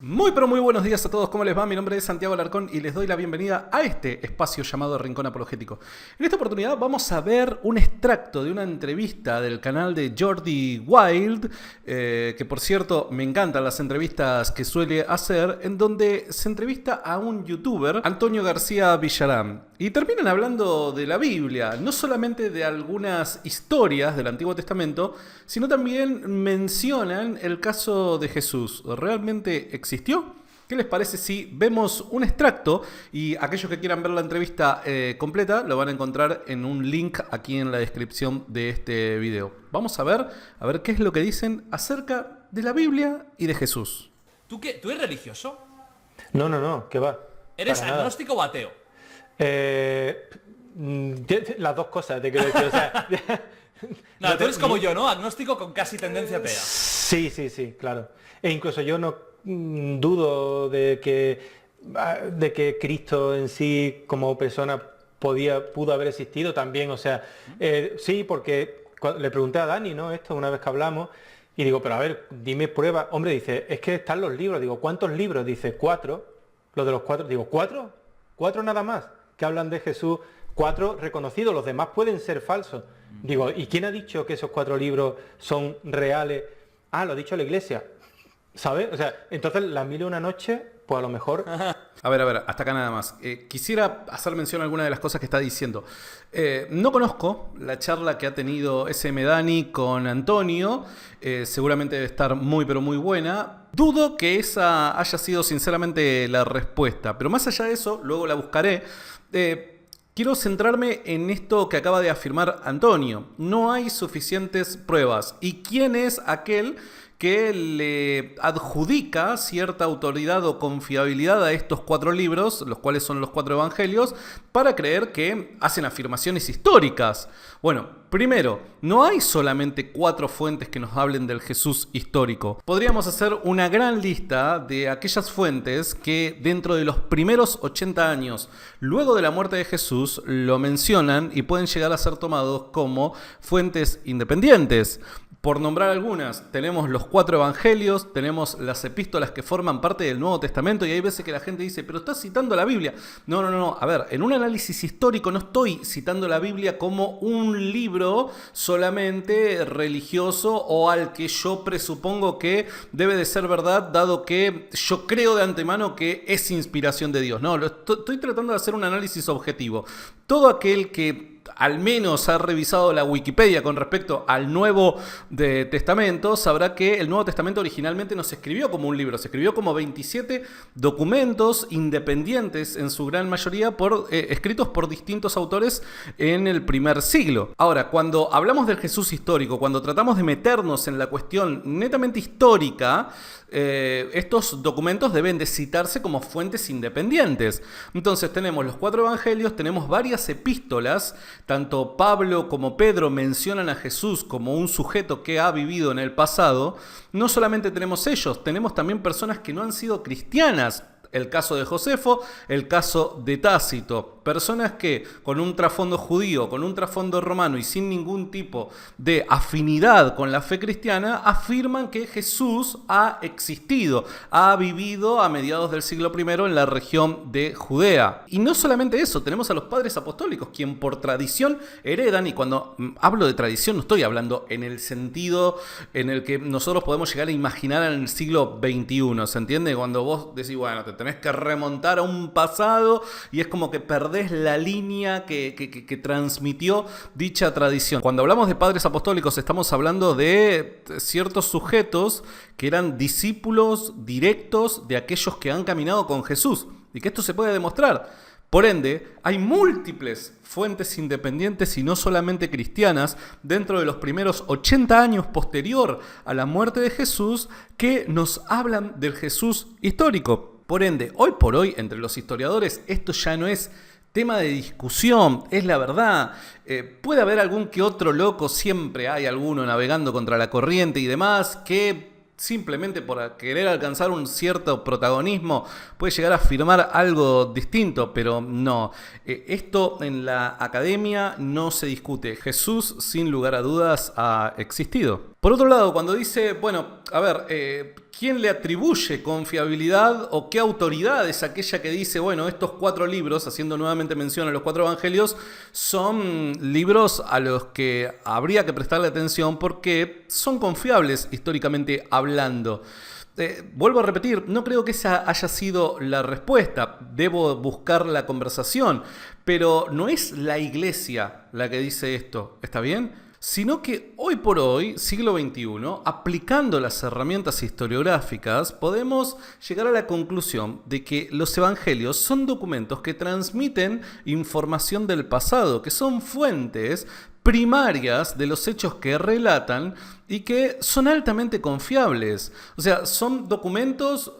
Muy pero muy buenos días a todos, ¿cómo les va? Mi nombre es Santiago Alarcón y les doy la bienvenida a este espacio llamado Rincón Apologético. En esta oportunidad vamos a ver un extracto de una entrevista del canal de Jordi Wild, que por cierto me encantan las entrevistas que suele hacer, en donde se entrevista a un youtuber, Antonio García Villarán. Y terminan hablando de la Biblia, no solamente de algunas historias del Antiguo Testamento, sino también mencionan el caso de Jesús. ¿Realmente existió? ¿Qué les parece si vemos un extracto? Y aquellos que quieran ver la entrevista completa lo van a encontrar en un link aquí en la descripción de este video. Vamos a ver qué es lo que dicen acerca de la Biblia y de Jesús. ¿Tú qué? ¿Tú eres religioso? No, ¿qué va? ¿Eres Para agnóstico o ateo? Las dos cosas, te quiero decir, o sea... No, tú eres como yo, ¿no? Agnóstico con casi tendencia atea. Sí, claro. E incluso yo no dudo de que Cristo en sí como persona pudo haber existido también, o sea, sí, porque le pregunté a Dani, ¿no? Esto una vez que hablamos, y digo, pero a ver, dime pruebas. Hombre, dice, es que están los libros. Digo, ¿cuántos libros? Dice, 4. Lo de los 4. Digo, ¿4? 4 nada más, que hablan de Jesús. 4 reconocidos, los demás pueden ser falsos. Digo, ¿y quién ha dicho que esos 4 libros son reales? Ah, lo ha dicho la Iglesia, ¿sabes? O sea, entonces las 1001 noches, pues a lo mejor... A ver, hasta acá nada más. Quisiera hacer mención a alguna de las cosas que está diciendo. No conozco la charla que ha tenido SM Dani con Antonio. Seguramente debe estar muy pero muy buena. Dudo que esa haya sido sinceramente la respuesta. Pero más allá de eso, luego la buscaré. Quiero centrarme en esto que acaba de afirmar Antonio. No hay suficientes pruebas. ¿Y quién es aquel que le adjudica cierta autoridad o confiabilidad a estos 4 libros, los cuales son los 4 evangelios, para creer que hacen afirmaciones históricas? Bueno, primero, no hay solamente 4 fuentes que nos hablen del Jesús histórico. Podríamos hacer una gran lista de aquellas fuentes que dentro de los primeros 80 años, luego de la muerte de Jesús, lo mencionan y pueden llegar a ser tomados como fuentes independientes. Por nombrar algunas, tenemos los 4 evangelios, tenemos las epístolas que forman parte del Nuevo Testamento, y hay veces que la gente dice, pero estás citando la Biblia. No. A ver, en un análisis histórico no estoy citando la Biblia como un libro solamente religioso o al que yo presupongo que debe de ser verdad, dado que yo creo de antemano que es inspiración de Dios. No, estoy tratando de hacer un análisis objetivo. Todo aquel que al menos ha revisado la Wikipedia con respecto al Nuevo Testamento, sabrá que el Nuevo Testamento originalmente no se escribió como un libro, se escribió como 27 documentos independientes, en su gran mayoría escritos por distintos autores en el primer siglo. Ahora, cuando hablamos del Jesús histórico, cuando tratamos de meternos en la cuestión netamente histórica, estos documentos deben de citarse como fuentes independientes. Entonces tenemos los 4 evangelios, tenemos varias epístolas. Tanto Pablo como Pedro mencionan a Jesús como un sujeto que ha vivido en el pasado. No solamente tenemos ellos, tenemos también personas que no han sido cristianas. El caso de Josefo, el caso de Tácito. Personas que con un trasfondo judío, con un trasfondo romano y sin ningún tipo de afinidad con la fe cristiana, afirman que Jesús ha existido, ha vivido a mediados del siglo I en la región de Judea. Y no solamente eso, tenemos a los padres apostólicos, quien por tradición heredan, y cuando hablo de tradición no estoy hablando en el sentido en el que nosotros podemos llegar a imaginar en el siglo XXI, ¿se entiende? Cuando vos decís, bueno, te tenés que remontar a un pasado y es como que perdés la línea que transmitió dicha tradición. Cuando hablamos de padres apostólicos estamos hablando de ciertos sujetos que eran discípulos directos de aquellos que han caminado con Jesús, y que esto se puede demostrar. Por ende, hay múltiples fuentes independientes y no solamente cristianas dentro de los primeros 80 años posterior a la muerte de Jesús que nos hablan del Jesús histórico. Por ende, hoy por hoy, entre los historiadores, esto ya no es tema de discusión, es la verdad. Puede haber algún que otro loco, siempre hay alguno navegando contra la corriente y demás, que simplemente por querer alcanzar un cierto protagonismo puede llegar a afirmar algo distinto, pero no. Esto en la academia no se discute. Jesús, sin lugar a dudas, ha existido. Por otro lado, cuando dice, bueno, a ver, ¿quién le atribuye confiabilidad o qué autoridad es aquella que dice, bueno, estos 4 libros, haciendo nuevamente mención a los 4 evangelios, son libros a los que habría que prestarle atención porque son confiables históricamente hablando? Vuelvo a repetir, no creo que esa haya sido la respuesta, debo buscar la conversación, pero no es la iglesia la que dice esto, ¿está bien? Sino que hoy por hoy, siglo XXI, aplicando las herramientas historiográficas, podemos llegar a la conclusión de que los evangelios son documentos que transmiten información del pasado, que son fuentes primarias de los hechos que relatan y que son altamente confiables. O sea, son documentos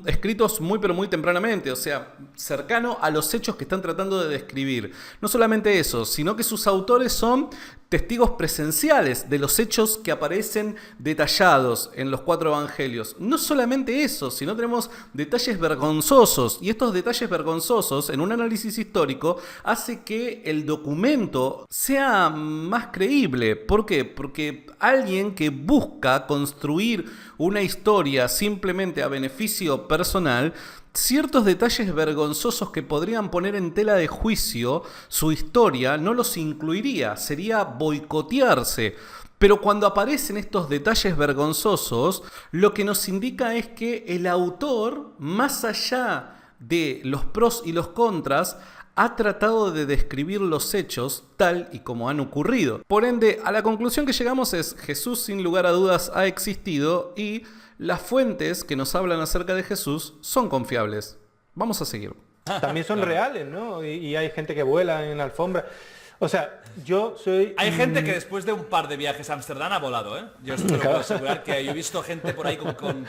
escritos muy pero muy tempranamente, o sea, cercano a los hechos que están tratando de describir. No solamente eso, sino que sus autores son testigos presenciales de los hechos que aparecen detallados en los 4 evangelios. No solamente eso, sino tenemos detalles vergonzosos, y estos detalles vergonzosos en un análisis histórico hace que el documento sea más creíble. ¿Por qué? Porque alguien que busca construir una historia simplemente a beneficio personal, ciertos detalles vergonzosos que podrían poner en tela de juicio su historia no los incluiría, sería boicotearse. Pero cuando aparecen estos detalles vergonzosos, lo que nos indica es que el autor, más allá de los pros y los contras, ha tratado de describir los hechos tal y como han ocurrido. Por ende, a la conclusión que llegamos es: Jesús sin lugar a dudas ha existido y las fuentes que nos hablan acerca de Jesús son confiables. Vamos a seguir. También son reales, ¿no? Y hay gente que vuela en alfombra. O sea, yo soy... Hay gente que después de un par de viajes a Ámsterdam ha volado, ¿eh? Yo os puedo asegurar que yo he visto gente por ahí con...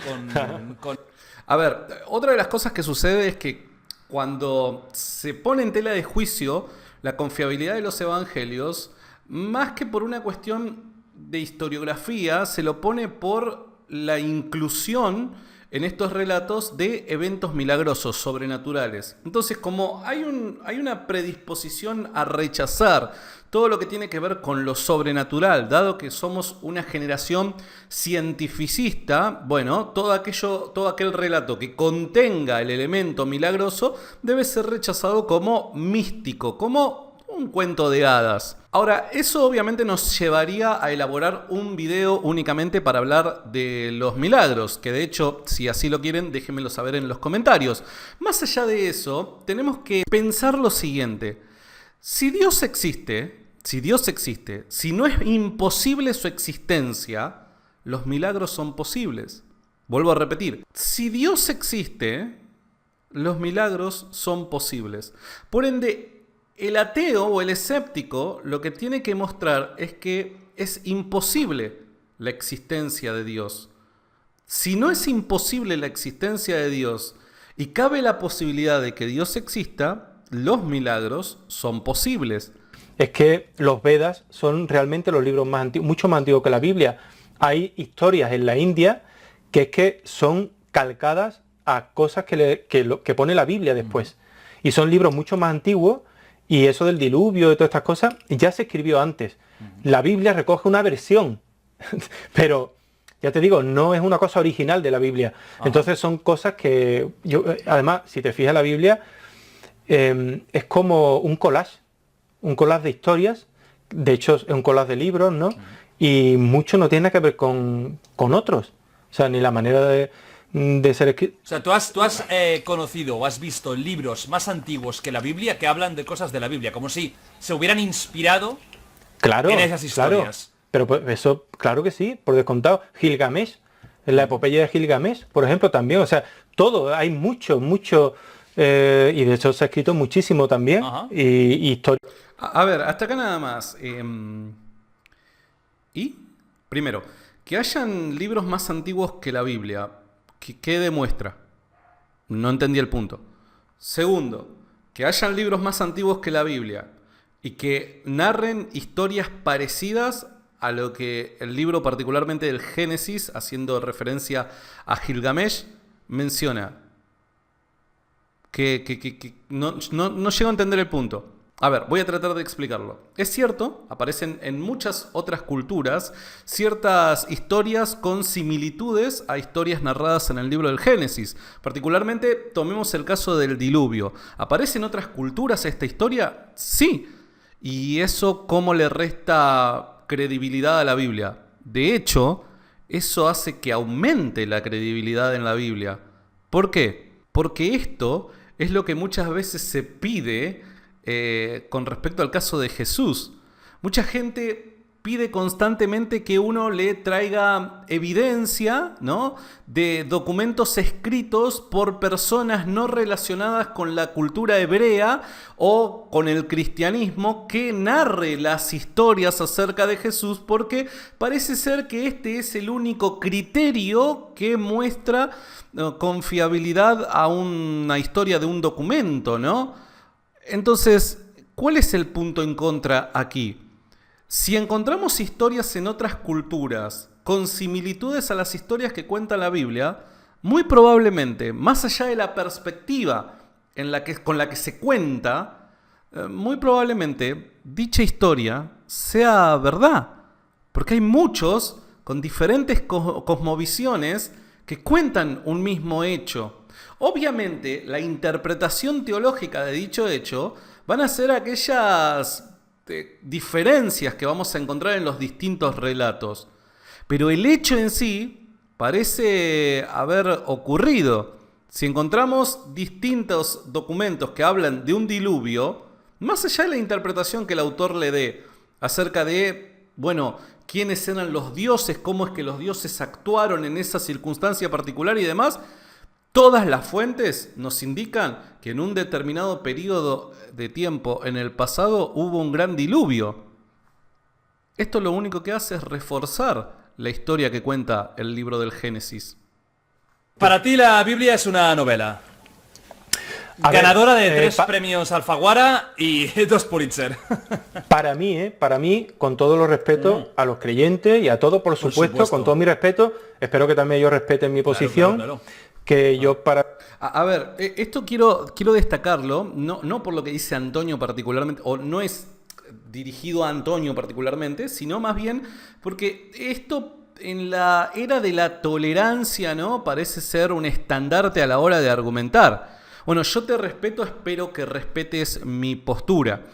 A ver, otra de las cosas que sucede es que cuando se pone en tela de juicio la confiabilidad de los evangelios, más que por una cuestión de historiografía, se lo pone por la inclusión en estos relatos de eventos milagrosos, sobrenaturales. Entonces, como hay una predisposición a rechazar todo lo que tiene que ver con lo sobrenatural, dado que somos una generación cientificista, bueno, todo aquel relato que contenga el elemento milagroso debe ser rechazado como místico, como un cuento de hadas. Ahora, eso obviamente nos llevaría a elaborar un video únicamente para hablar de los milagros, que de hecho, si así lo quieren, déjenmelo saber en los comentarios. Más allá de eso, tenemos que pensar lo siguiente: si Dios existe, si no es imposible su existencia, los milagros son posibles. Vuelvo a repetir, si Dios existe, los milagros son posibles. Por ende, el ateo o el escéptico lo que tiene que mostrar es que es imposible la existencia de Dios. Si no es imposible la existencia de Dios y cabe la posibilidad de que Dios exista, los milagros son posibles. Es que los Vedas son realmente los libros más antiguos, mucho más antiguos que la Biblia. Hay historias en la India que son calcadas a cosas que pone la Biblia después. Y son libros mucho más antiguos. Y eso del diluvio y todas estas cosas ya se escribió antes. La Biblia recoge una versión, pero ya te digo, no es una cosa original de la Biblia. Entonces son cosas que además, si te fijas la Biblia, es como un collage de historias. De hecho, es un collage de libros, ¿no? Y mucho no tiene que ver con otros. O sea, ni la manera de ser escrito. O sea, tú has conocido o has visto libros más antiguos que la Biblia que hablan de cosas de la Biblia, como si se hubieran inspirado en esas historias. Claro. Pero pues, eso, claro que sí, por descontado. Gilgamesh, en la epopeya de Gilgamesh, por ejemplo, también. O sea, todo, hay mucho, y de hecho se ha escrito muchísimo también. Y historia. A ver, hasta acá nada más. Y, primero, que hayan libros más antiguos que la Biblia, ¿qué demuestra? No entendí el punto. Segundo, que hayan libros más antiguos que la Biblia y que narren historias parecidas a lo que el libro, particularmente del Génesis, haciendo referencia a Gilgamesh, menciona. Que no llego a entender el punto. A ver, voy a tratar de explicarlo. Es cierto, aparecen en muchas otras culturas ciertas historias con similitudes a historias narradas en el libro del Génesis. Particularmente, tomemos el caso del diluvio. ¿Aparece en otras culturas esta historia? Sí. ¿Y eso cómo le resta credibilidad a la Biblia? De hecho, eso hace que aumente la credibilidad en la Biblia. ¿Por qué? Porque esto es lo que muchas veces se pide con respecto al caso de Jesús. Mucha gente pide constantemente que uno le traiga evidencia, ¿no?, de documentos escritos por personas no relacionadas con la cultura hebrea o con el cristianismo que narre las historias acerca de Jesús, porque parece ser que este es el único criterio que muestra confiabilidad a una historia de un documento, ¿no? Entonces, ¿cuál es el punto en contra aquí? Si encontramos historias en otras culturas con similitudes a las historias que cuenta la Biblia, muy probablemente, más allá de la perspectiva con la que se cuenta, muy probablemente dicha historia sea verdad. Porque hay muchos con diferentes cosmovisiones que cuentan un mismo hecho. Obviamente, la interpretación teológica de dicho hecho van a ser aquellas diferencias que vamos a encontrar en los distintos relatos. Pero el hecho en sí parece haber ocurrido. Si encontramos distintos documentos que hablan de un diluvio, más allá de la interpretación que el autor le dé acerca de, bueno, quiénes eran los dioses, cómo es que los dioses actuaron en esa circunstancia particular y demás, todas las fuentes nos indican que en un determinado periodo de tiempo en el pasado hubo un gran diluvio. Esto lo único que hace es reforzar la historia que cuenta el libro del Génesis. Para ti la Biblia es una novela. Ganadora de 3 premios Alfaguara y 2 Pulitzer. Para mí, con todo los respetos a los creyentes y a todos, por supuesto, con todo mi respeto, espero que también ellos respeten mi posición. Claro. Que yo para... A ver, esto quiero destacarlo, no por lo que dice Antonio particularmente, o no es dirigido a Antonio particularmente, sino más bien porque esto en la era de la tolerancia, ¿no?, parece ser un estandarte a la hora de argumentar. Bueno, yo te respeto, espero que respetes mi postura.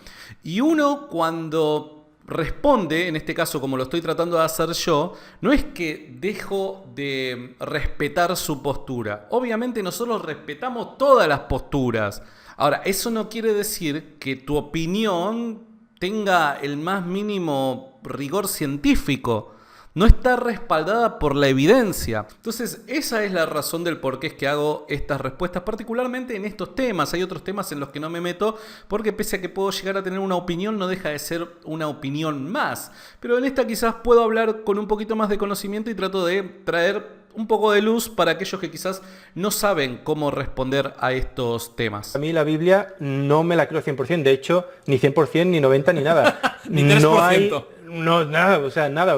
Y uno cuando responde, en este caso como lo estoy tratando de hacer yo, no es que dejo de respetar su postura. Obviamente nosotros respetamos todas las posturas. Ahora, eso no quiere decir que tu opinión tenga el más mínimo rigor científico. No está respaldada por la evidencia. Entonces, esa es la razón del por qué es que hago estas respuestas, particularmente en estos temas. Hay otros temas en los que no me meto, porque pese a que puedo llegar a tener una opinión, no deja de ser una opinión más. Pero en esta quizás puedo hablar con un poquito más de conocimiento y trato de traer un poco de luz para aquellos que quizás no saben cómo responder a estos temas. A mí la Biblia no me la creo 100%, de hecho, ni 100%, ni 90%, ni nada. Ni 3%. No hay... No, nada, o sea, nada.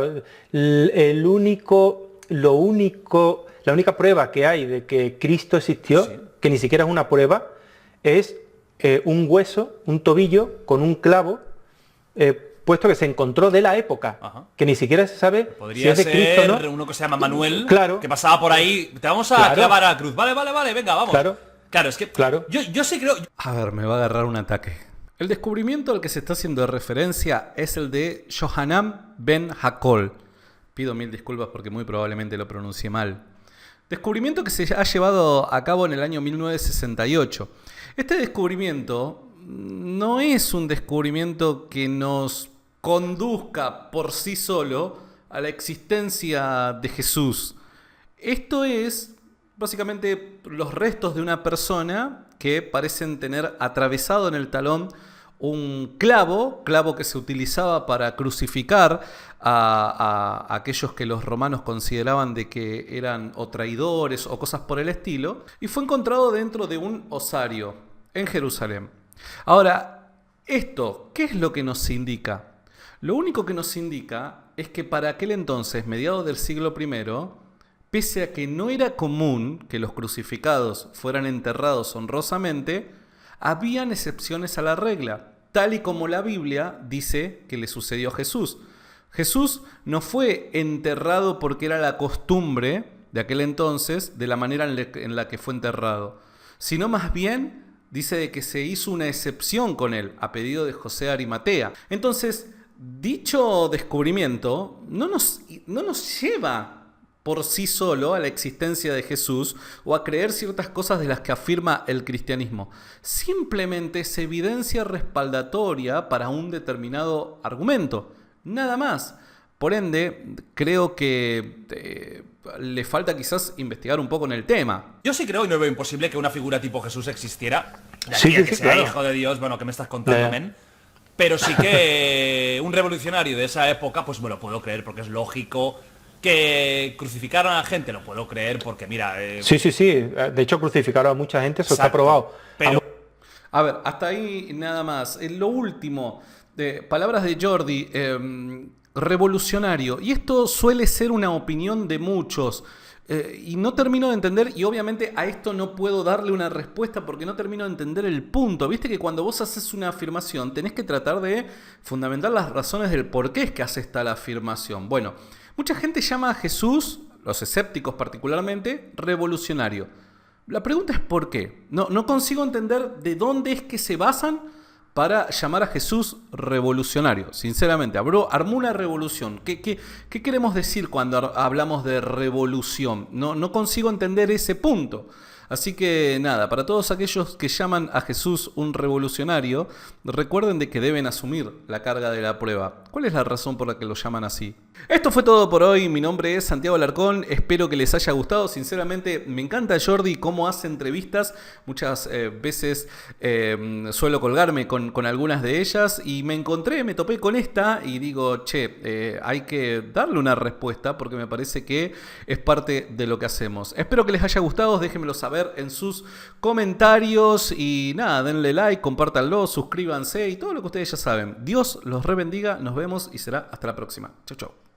La única prueba que hay de que Cristo existió, sí, que ni siquiera es una prueba, es un hueso, un tobillo con un clavo puesto que se encontró de la época. Ajá. Que ni siquiera se sabe podría si es de ser Cristo o no. Uno que se llama Manuel, claro, que pasaba por ahí. Te vamos a clavar a la cruz. Vale, venga, vamos. Claro, es que yo sí creo... A ver, me va a agarrar un ataque. El descubrimiento al que se está haciendo referencia es el de Yohanan ben Hakol. Pido mil disculpas porque muy probablemente lo pronuncié mal. Descubrimiento que se ha llevado a cabo en el año 1968. Este descubrimiento no es un descubrimiento que nos conduzca por sí solo a la existencia de Jesús. Esto es básicamente los restos de una persona que parecen tener atravesado en el talón un clavo que se utilizaba para crucificar a aquellos que los romanos consideraban de que eran o traidores o cosas por el estilo, y fue encontrado dentro de un osario en Jerusalén. Ahora, ¿esto qué es lo que nos indica? Lo único que nos indica es que para aquel entonces, mediados del siglo I, pese a que no era común que los crucificados fueran enterrados honrosamente, habían excepciones a la regla. tal y como la Biblia dice que le sucedió a Jesús. Jesús no fue enterrado porque era la costumbre de aquel entonces, de la manera en la que fue enterrado, sino más bien dice de que se hizo una excepción con él, a pedido de José de Arimatea. Entonces, dicho descubrimiento no nos lleva por sí solo a la existencia de Jesús o a creer ciertas cosas de las que afirma el cristianismo. Simplemente es evidencia respaldatoria para un determinado argumento, nada más. Por ende, creo que le falta quizás investigar un poco en el tema. Yo sí creo y no veo imposible que una figura tipo Jesús existiera. Que sea claro. Hijo de Dios, bueno, que me estás contando, men. Pero sí que un revolucionario de esa época, pues me lo puedo creer porque es lógico. Que crucificaron a la gente, lo puedo creer porque, mira... Sí. De hecho, crucificaron a mucha gente, eso está probado. Pero... A ver, hasta ahí nada más. Lo último, palabras de Jordi, revolucionario. Y esto suele ser una opinión de muchos. Y no termino de entender, y obviamente a esto no puedo darle una respuesta porque no termino de entender el punto. Viste que cuando vos haces una afirmación tenés que tratar de fundamentar las razones del por qué es que haces tal afirmación. Bueno, mucha gente llama a Jesús, los escépticos particularmente, revolucionario. La pregunta es ¿por qué? No consigo entender de dónde es que se basan para llamar a Jesús revolucionario. Sinceramente, armó una revolución. ¿Qué queremos decir cuando hablamos de revolución? No consigo entender ese punto. Así que nada, para todos aquellos que llaman a Jesús un revolucionario, recuerden de que deben asumir la carga de la prueba. ¿Cuál es la razón por la que lo llaman así? Esto fue todo por hoy. Mi nombre es Santiago Alarcón. Espero que les haya gustado. Sinceramente, me encanta Jordi cómo hace entrevistas. Muchas veces suelo colgarme con algunas de ellas y me topé con esta y digo, hay que darle una respuesta porque me parece que es parte de lo que hacemos. Espero que les haya gustado. Déjenmelo saber en sus comentarios y nada, denle like, compártanlo, suscríbanse y todo lo que ustedes ya saben. Dios los rebendiga. Nos vemos y será hasta la próxima. Chau, chau.